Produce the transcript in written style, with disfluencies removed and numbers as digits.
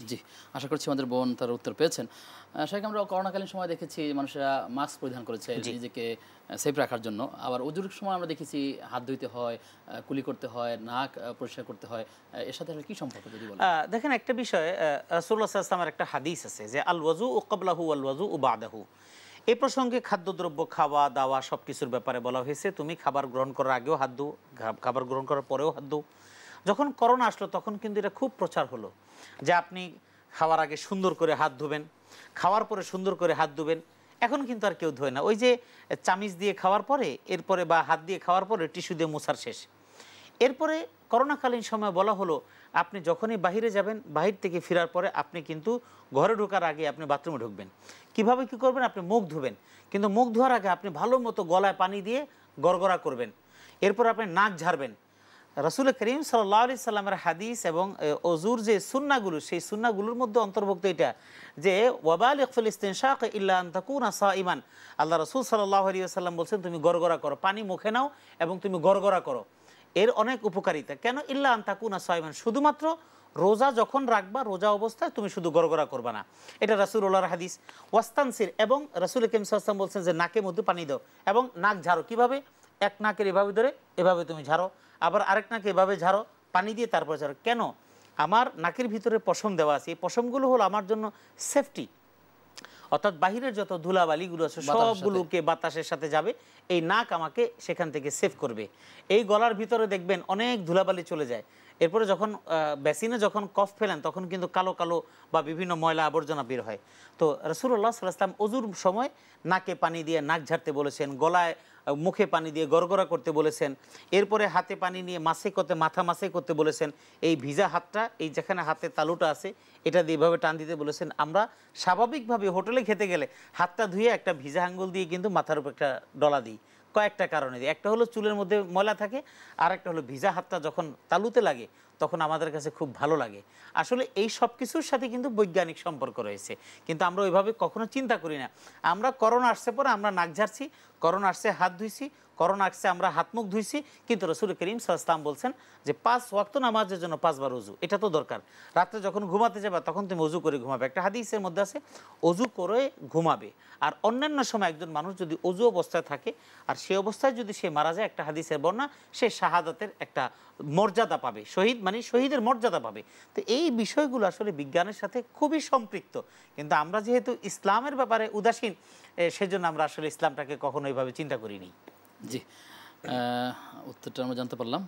জি, আশা করছি আমাদের বোন তার উত্তর পেয়েছেন। শাইখ, আমরা করোনাকালীন সময় দেখেছি মানুষেরা মাস্ক পরিধান করেছে জি। নিজেকে সেফ রাখার জন্য। আবার অজুর সময় আমরা দেখেছি হাত ধুইতে হয়, কুলি করতে হয়, নাক পরিষ্কার করতে হয়। এর সাথে আসলে কি সম্পর্ক যদি বলেন? দেখেন একটা বিষয়, রাসূলুল্লাহ সাল্লাল্লাহু আলাইহি ওয়াসাল্লামের একটা হাদিস আছে যে আল ওয়াজুউ ক্বাবলাহু ওয়াল ওয়াজুউ বা'দাহু। এই প্রসঙ্গে খাদ্যদ্রব্য খাওয়া দাওয়া সবকিছুর ব্যাপারে বলা হয়েছে তুমি খাবার গ্রহণ করার আগেও হাত ধো, খাবার গ্রহণ করার পরেও হাত ধো। যখন করোনা আসলো তখন কিন্তু এটা খুব প্রচার হলো যে আপনি খাওয়ার আগে সুন্দর করে হাত ধুবেন, খাওয়ার পরে সুন্দর করে হাত ধুবেন। এখন কিন্তু আর কেউ ধোয় না, ওই যে চামিচ দিয়ে খাওয়ার পরে এরপরে বা হাত দিয়ে খাওয়ার পরে টিস্যু দিয়ে মোছার শেষ। এরপরে করোনাকালীন সময় বলা হলো আপনি যখনই বাহিরে যাবেন, বাহির থেকে ফেরার পরে আপনি কিন্তু ঘরে ঢোকার আগে আপনি বাথরুমে ঢুকবেন। কিভাবে কি করবেন? আপনি মুখ ধুবেন, কিন্তু মুখ ধোয়ার আগে আপনি ভালো মতো গলায় পানি দিয়ে গড়গড়া করবেন। এরপর আপনি নাক ঝাড়বেন। রাসূল করিম সাল্লাল্লাহু আলাইহি সাল্লামের হাদিস এবং অজুর যে সুন্নাহগুলো, সেই সুন্নাহগুলোর মধ্যে অন্তর্ভুক্ত এটা যে ওয়াবালিগ ফিল ইস্তিনশাক ইল্লা আন তাকুনা সাইমান। আল্লাহ রাসূল সাল্লাল্লাহু আলাইহি ওয়াসাল্লাম বলছেন তুমি গড়গড়া করো, পানি মুখে নাও এবং তুমি গড়গড়া করো। এর অনেক উপকারিতা। কেন? ইল্লা আন তাকুনা সাইমান, শুধুমাত্র রোজা যখন রাখবা, রোজা অবস্থায় তুমি শুধু গড়গড়া করবা না। এটা রাসূলুল্লাহর হাদিস। ওয়াস্তানসির, এবং রাসূল করিম সাল্লাল্লাহু আলাইহি ওয়াসাল্লাম বলছেন যে নাকের মধ্যে পানি দাও এবং নাক ঝাড়ো। কিভাবে? এক নাকের এভাবে ধরে এভাবে তুমি ঝাড়ো, আবার আরেক নাকে এভাবে ঝাড়ো, পানি দিয়ে তারপর ঝাড়ো। কেন? আমার নাকের ভিতরে পশম দেওয়া আছে, এই পশমগুলো হলো আমার জন্য সেফটি। অর্থাৎ বাহিরের যত ধুলাবালিগুলো আছে সবগুলোকে বাতাসের সাথে যাবে, এই নাক আমাকে সেখান থেকে সেভ করবে। এই গলার ভিতরে দেখবেন অনেক ধুলাবালি চলে যায়। এরপরে যখন বেসিনে যখন কফ ফেলেন তখন কিন্তু কালো কালো বা বিভিন্ন ময়লা আবর্জনা বের হয়। তো রাসূলুল্লাহ সাল্লাল্লাহু আলাইহি ওয়াসাল্লাম অজুর সময় নাকে পানি দিয়ে নাক ঝাড়তে বলেছেন, গলায় মুখে পানি দিয়ে গড়গড়া করতে বলেছেন। এরপরে হাতে পানি নিয়ে মাথা মাসে করতে বলেছেন। এই ভিজা হাতটা, এই যেখানে হাতের তালুটা আছে, এটা দিয়ে এভাবে টান দিতে বলেছেন। আমরা স্বাভাবিকভাবে হোটেলে খেতে গেলে হাতটা ধুয়ে একটা ভিজা আঙ্গুল দিয়ে কিন্তু মাথার উপর একটা ডলা দিই, কয়েকটা কারণে দিই। একটা হলো চুলের মধ্যে ময়লা থাকে, আর একটা হলো ভিজা হাতটা যখন তালুতে লাগে তখন আমাদের কাছে খুব ভালো লাগে। আসলে এই সব কিছুর সাথে কিন্তু বৈজ্ঞানিক সম্পর্ক রয়েছে, কিন্তু আমরা ওইভাবে কখনো চিন্তা করি না। আমরা করোনা আসছে পরে আমরা নাক ঝাড়ছি, করোনা আসছে হাত ধুইছি, করোনা আসছে আমরা হাত মুখ ধুইছি, কিন্তু রাসূল করিম সাল্লাল্লাহু আলাইহি ওয়াসাল্লাম বলছেন যে 5 ওয়াক্ত নামাজের জন্য 5 বার ওযু, এটা তো দরকার। রাত্রে যখন ঘুমাতে যাবে তখন তুমি ওযু করে ঘুমাবে। একটা হাদিসের মধ্যে আছে ওযু করে ঘুমাবে। আর অন্যান্য সময় একজন মানুষ যদি ওযু অবস্থায় থাকে আর সেই অবস্থায় যদি সে মারা যায়, একটা হাদিসের বর্ণনা, সে শাহাদাতের একটা মর্যাদা পাবে, শহীদ মানে শহীদের মর্যাদা পাবে। তো এই বিষয়গুলো আসলে বিজ্ঞানের সাথে খুবই সম্পৃক্ত, কিন্তু আমরা যেহেতু ইসলামের ব্যাপারে উদাসীন, সেজন্য আমরা আসলে ইসলামটাকে কখনো এইভাবে চিন্তা করিনি। জি, উত্তরটা আমরা জানতে পারলাম।